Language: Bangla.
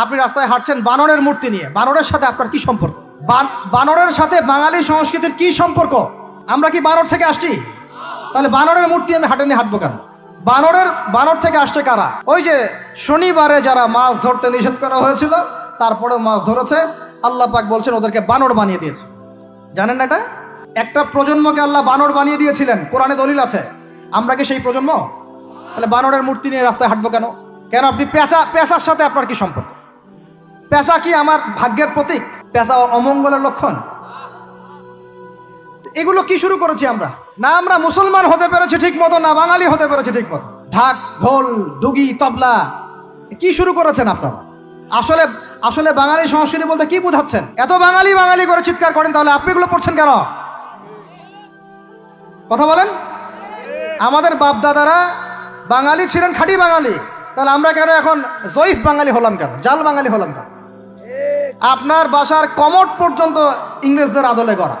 আপনি রাস্তায় হাঁটছেন বানরের মূর্তি নিয়ে, বানরের সাথে আপনার কি সম্পর্ক? বানরের সাথে বাঙালি সংস্কৃতির কি সম্পর্ক? আমরা কি বানর থেকে আসছি? তাহলে বানরের মূর্তি আমি হাটে নিয়ে হাঁটবো কেন? বানর থেকে আসছে কারা? ওই যে শনিবারে যারা মাছ ধরতে নিষেধ করা হয়েছিল তারপরেও মাছ ধরেছে, আল্লাহ পাক বলছেন ওদেরকে বানর বানিয়ে দিয়েছে। জানেন না এটা? একটা প্রজন্মকে আল্লাহ বানর বানিয়ে দিয়েছিলেন, কোরআনে দলিল আছে। আমরা কি সেই প্রজন্ম? তাহলে বানরের মূর্তি নিয়ে রাস্তায় হাঁটবো কেন? কেন আপনি পেঁচার সাথে আপনার কি সম্পর্ক? পেঁচা কি আমার ভাগ্যের প্রতীক? পেঁচা অমঙ্গলের লক্ষণ? এগুলো কি শুরু করেছি আমরা? না আমরা মুসলমান হতে পেরেছি ঠিক মতো, না বাঙালি হতে পেরেছি ঠিক মতো। ঢাক, ঢোল, দুগি, তবলা কি শুরু করেছেন আপনারা? আসলে বাঙালি সংস্কৃতি বলতে কি বোঝাচ্ছেন? এত বাঙালি বাঙালি করে চিৎকার করেন, তাহলে আপনি এগুলো পড়ছেন কেন? কথা বলেন। আমাদের বাপ দাদারা বাঙালি ছিলেন, খাঁটি বাঙালি, তাহলে আমরা কেন এখন জয়ীফ বাঙালি হলাম কেন? জাল বাঙালি হলাম কেন? আপনার বাসার কমোড পর্যন্ত ইংরেজদের আদলে গড়া।